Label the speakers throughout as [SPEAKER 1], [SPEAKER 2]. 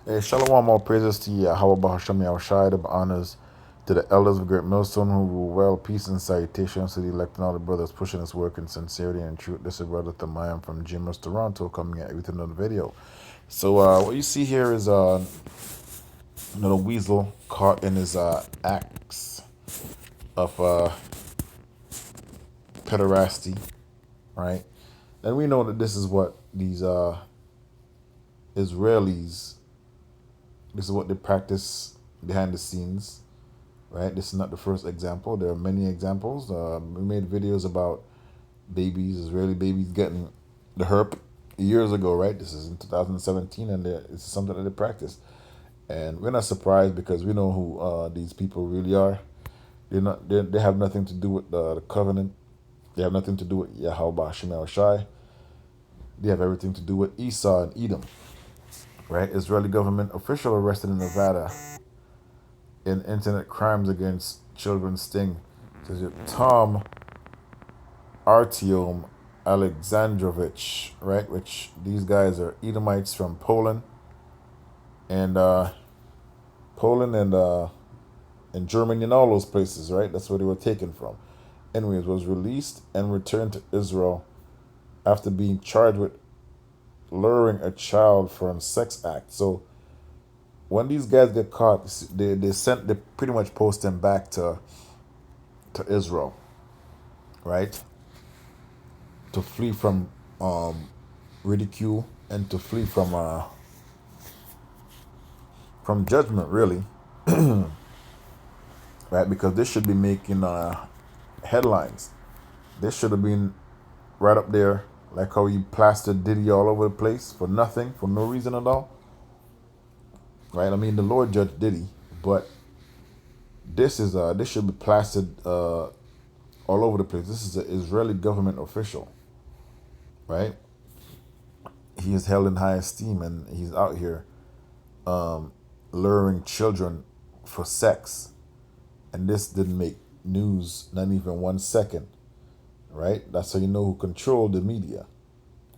[SPEAKER 1] Hey, Shalom, all praises to Yahweh Bahasham Yahushai, honors to the elders of Great Millstone who rule well, peace and salutations to the elect and all the brothers pushing this work in sincerity and truth. This is Brother Thamayam from Jimmers, Toronto, coming at you with another video. So, what you see here is another weasel caught in his acts of pederasty, right? And we know that this is what these Israelis, this is what they practice behind the scenes, right? This is not the first example. There are many examples. We made videos about babies, Israeli babies getting the herp years ago, right? This is in 2017, and it's something that they practice. And we're not surprised because we know who these people really are. They have nothing to do with the covenant. They have nothing to do with Yahweh Shemel Shai. They have everything to do with Esau and Edom, right? Israeli government official arrested in Nevada in internet crimes against children sting. Says it, Tom Artyom Alexandrovich, right? Which these guys are Edomites from and Poland and Germany and all those places, right? That's where they were taken from. Anyways, was released and returned to Israel after being charged with luring a child for a sex act. So when these guys get caught, they pretty much post them back to Israel, right? To flee from ridicule and to flee from judgment, really, right? Because this should be making headlines. This should have been right up there, like how you plastered Diddy all over the place for nothing, for no reason at all, right? I mean, the Lord judged Diddy, but this should be plastered all over the place. This is an Israeli government official, right? He is held in high esteem, and he's out here luring children for sex, and this didn't make news, not even 1 second, right? That's how you know who controlled the media,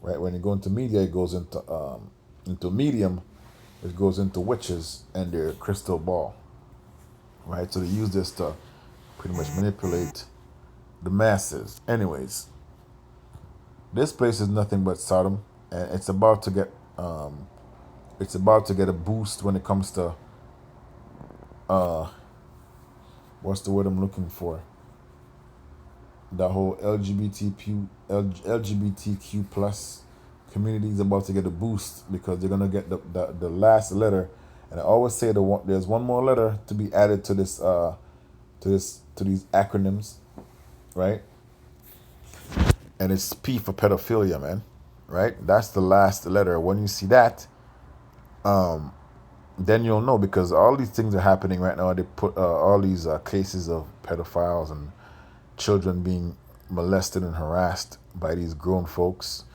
[SPEAKER 1] right? When you go into media, it goes into medium, it goes into witches and their crystal ball, right? So they use this to pretty much manipulate the masses. Anyways, this place is nothing but Sodom, and it's about to get a boost when it comes to what's the word I'm looking for? The whole LGBTQ plus community is about to get a boost because they're gonna get the last letter, and I always say there's one more letter to be added to this to these acronyms, right? And it's P for pedophilia, man, right? That's the last letter. When you see that, then you'll know because all these things are happening right now. They put all these cases of pedophiles and children being molested and harassed by these grown folks,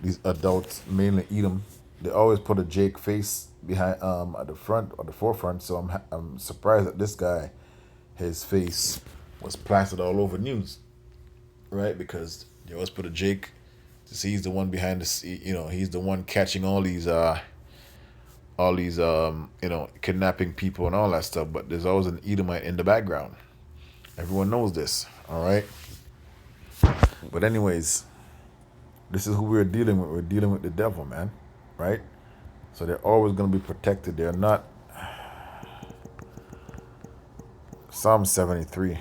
[SPEAKER 1] these adults, mainly Edom. They always put a Jake face behind at the front or the forefront. So I'm surprised that this guy, his face was plastered all over news, right? Because they always put a Jake to see he's the one behind he's the one catching all these kidnapping people and all that stuff. But there's always an Edomite in the background. Everyone knows this, all right? But anyways, this is who we're dealing with. We're dealing with the devil, man, right? So they're always going to be protected. They're not Psalm 73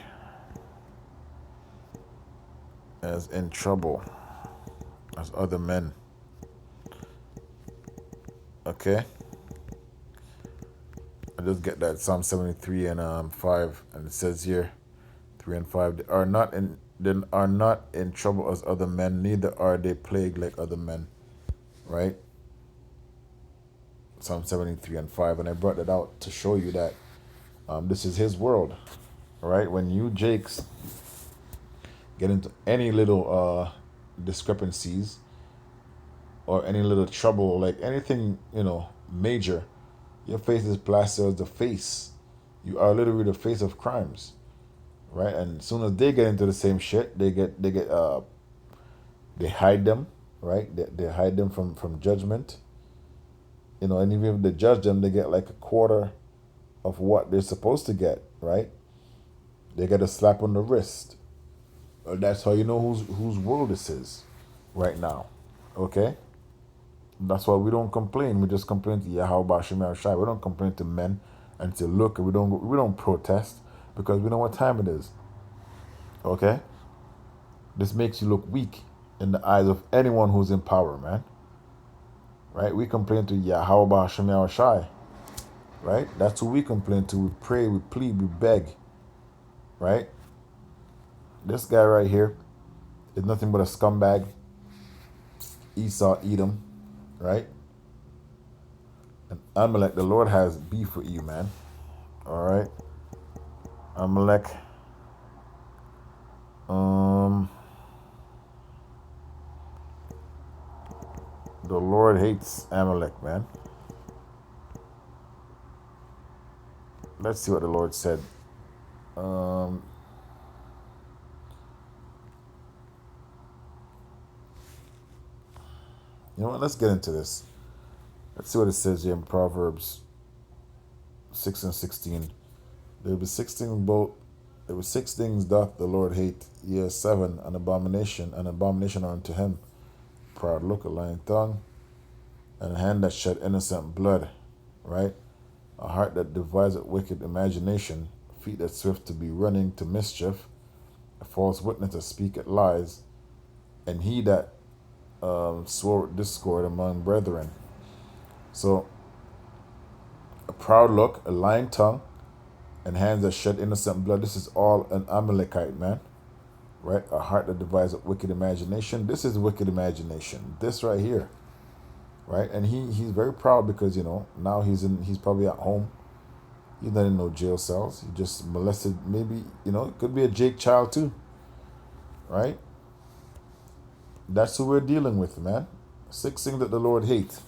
[SPEAKER 1] as in trouble as other men. Okay, I just get that Psalm 73 and 5, and it says here 3 and 5 they are not in trouble as other men, neither are they plagued like other men, right? Psalm 73 and 5, and I brought that out to show you that this is his world, right? When you Jakes get into any little discrepancies or any little trouble, like anything, major, your face is plastered as the face. You are literally the face of crimes, right? And as soon as they get into the same shit, they hide them, right? They hide them from judgment, And even if they judge them, they get like a quarter of what they're supposed to get, right? They get a slap on the wrist. That's how you know whose world this is right now. Okay? That's why we don't complain. We just complain to Yahweh Shemar Shai. We don't complain to men and say, look, we don't protest because we know what time it is. Okay? This makes you look weak in the eyes of anyone who's in power, man. Right? We complain to Yahweh Shemar Shai. Right? That's who we complain to. We pray, we plead, we beg. Right? This guy right here is nothing but a scumbag. Esau, Edom. Right? And Amalek, the Lord has beef with you, man. All right? Amalek. Um, the Lord hates Amalek, man. Let's see what the Lord said. Um, you know what? Let's get into this. Let's see what it says here in Proverbs 6:16. There be 16 both. There were 6 things doth the Lord hate. Yes, 7 an abomination unto him. Proud look, a lying tongue, and a hand that shed innocent blood. Right? A heart that deviseth wicked imagination, feet that swift to be running to mischief, a false witness that speaketh lies, and he that swore discord among brethren. So, a proud look, a lying tongue, and hands that shed innocent blood. This is all an Amalekite, man. Right? A heart that deviseth wicked imagination. This is wicked imagination. This right here. Right? And he's very proud because, now he's probably at home. He's not in no jail cells. He just molested, maybe, it could be a Jake child too. Right? That's who we're dealing with, man. 6 things that the Lord hates.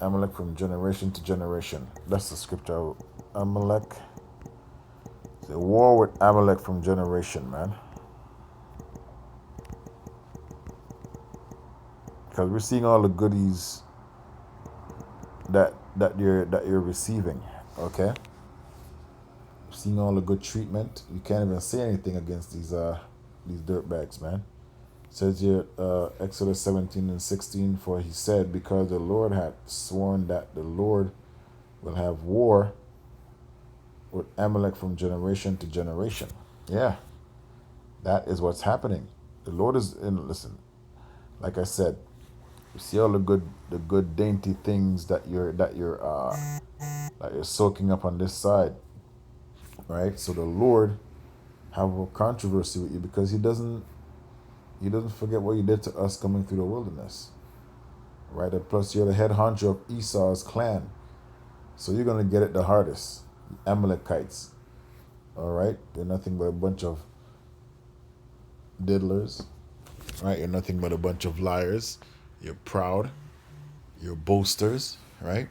[SPEAKER 1] Amalek from generation to generation. That's the scripture. Amalek. It's a war with Amalek from generation, man. Because we're seeing all the goodies that you're receiving. Okay? We're seeing all the good treatment. You can't even say anything against these dirtbags, man. It says here, Exodus 17:16, for he said, because the Lord had sworn that the Lord will have war with Amalek from generation to generation. Yeah, that is what's happening. The Lord is in. Listen, like I said, you see all the good dainty things that you're soaking up on this side, right? So the Lord have a controversy with you because he doesn't forget what you did to us coming through the wilderness, right? And plus, you're the head honcho of Esau's clan, so you're gonna get it the hardest. Amalekites, all right? They're nothing but a bunch of diddlers, right? You're nothing but a bunch of liars. You're proud. You're boasters, right?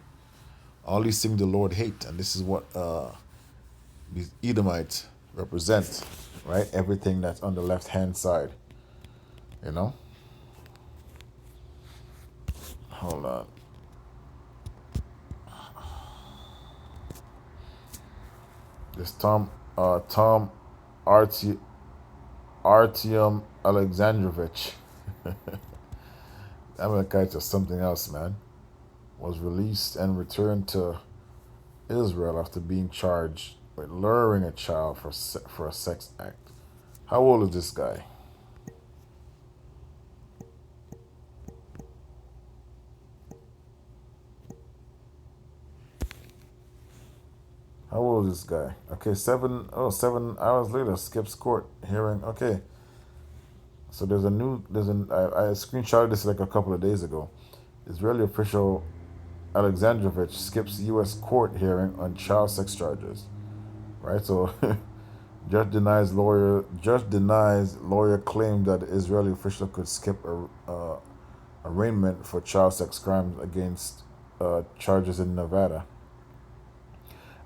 [SPEAKER 1] All these things the Lord hates, and this is what these Edomites represent, right? Everything that's on the left hand side, you know. Hold on. This Tom Artyom Alexandrovich. Amalekites are something else, man. Was released and returned to Israel after being charged with luring a child for a sex act. How old is this guy? How old is this guy? Okay, 7 hours later, skips court hearing. Okay, so I screenshotted this like a couple of days ago. Israeli official Alexandrovich skips U.S. court hearing on child sex charges. Right, so judge denies lawyer claim that the Israeli official could skip arraignment for child sex crimes against charges in Nevada.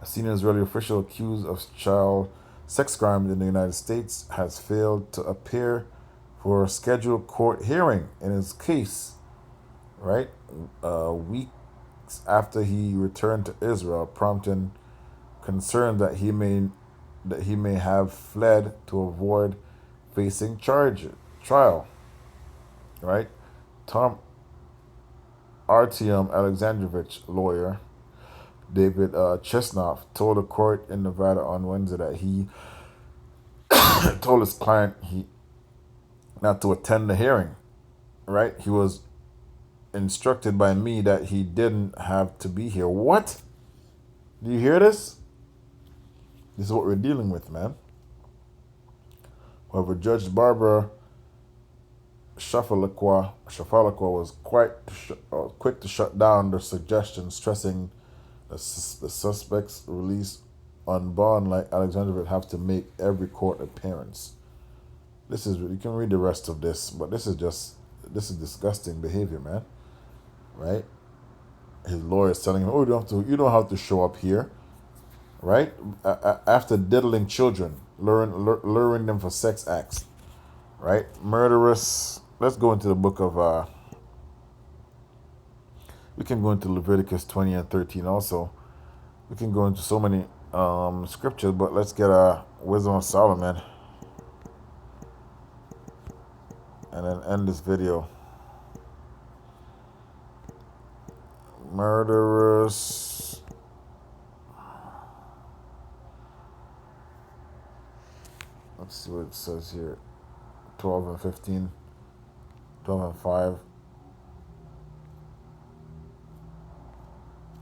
[SPEAKER 1] A senior Israeli official accused of child sex crimes in the United States has failed to appear for a scheduled court hearing in his case, right? Weeks weeks after he returned to Israel, prompting concern that he may have fled to avoid facing trial. Right? Tom Artyom Alexandrovich, lawyer David Chesnoff, told a court in Nevada on Wednesday that he told his client he not to attend the hearing. Right? He was instructed by me that he didn't have to be here. What? Do you hear this? This is what we're dealing with, man. However, Judge Barbara Shafalakwa was quick to shut down the suggestion, stressing that the suspects released on bond like Alexander would have to make every court appearance. This is, you can read the rest of this, but this is disgusting behavior, man. Right? His lawyer is telling him, "Oh, you don't have to show up here." Right? After diddling children, luring them for sex acts. Right? Murderous. Let's go into the book of, we can go into Leviticus 20 and 13 also. We can go into so many scriptures, but let's get Wisdom of Solomon and then end this video. Murderous. Let's see what it says here. 12 and 15. 12 and 5.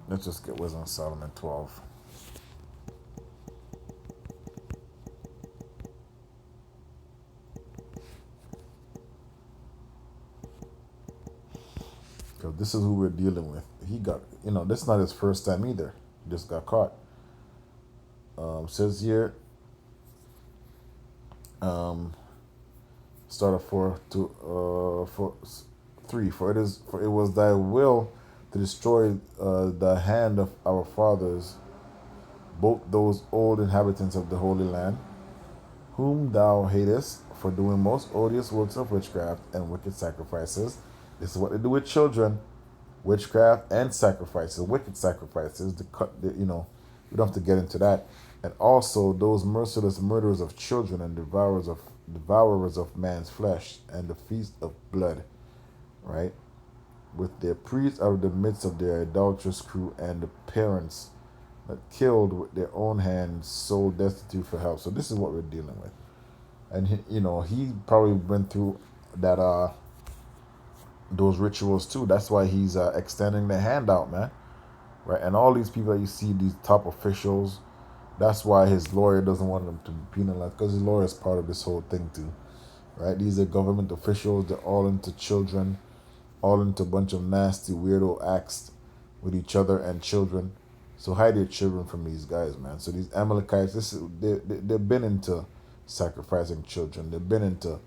[SPEAKER 1] Let's just get Wisdom of Solomon 12. Because this is who we're dealing with. He got, this is not his first time either. He just got caught. Says here, start of 3. For it was thy will to destroy the hand of our fathers, both those old inhabitants of the Holy Land, whom thou hatest for doing most odious works of witchcraft and wicked sacrifices. This is what they do with children: witchcraft and sacrifices, wicked sacrifices. We don't have to get into that. And also those merciless murderers of children and devourers of man's flesh, and the feast of blood, right? With their priests out of the midst of their idolatrous crew, and the parents that killed with their own hands, so destitute for help. So this is what we're dealing with. And he probably went through that those rituals too. That's why he's extending the hand out, man. Right? And all these people that you see, these top officials, that's why his lawyer doesn't want them to be penalized, because his lawyer is part of this whole thing too. Right? These are government officials. They're all into children, all into a bunch of nasty, weirdo acts with each other and children. So hide your children from these guys, man. So these Amalekites, they've been into sacrificing children. They've been into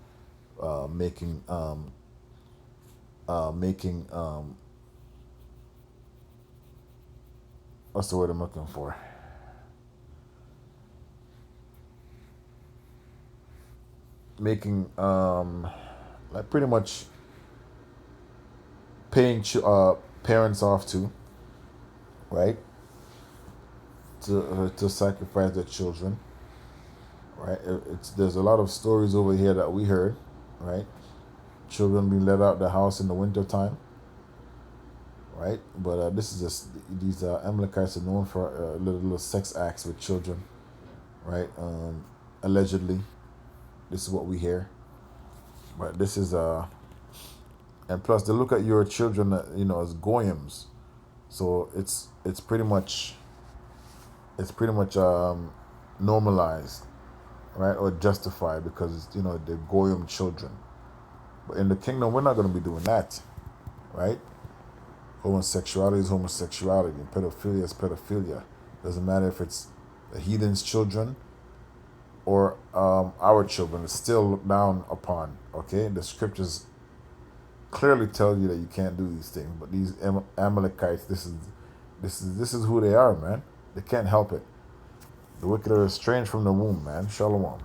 [SPEAKER 1] making what's the word I'm looking for? Making like pretty much paying parents off to, right? To sacrifice their children, right? There's a lot of stories over here that we heard, right? Children being let out the house in the winter time, right? But this is just, these Amalekites are known for little sex acts with children, right? Allegedly, this is what we hear. But this is and plus they look at your children, as goyim. So it's pretty much normalized, right, or justified, because they're goyim children. But in the kingdom, we're not going to be doing that, right? Homosexuality is homosexuality. Pedophilia is pedophilia. Doesn't matter if it's the heathen's children or our children. It's still looked down upon. Okay, the scriptures clearly tell you that you can't do these things. But these Amalekites, this is who they are, man. They can't help it. The wicked are estranged from the womb, man. Shalom.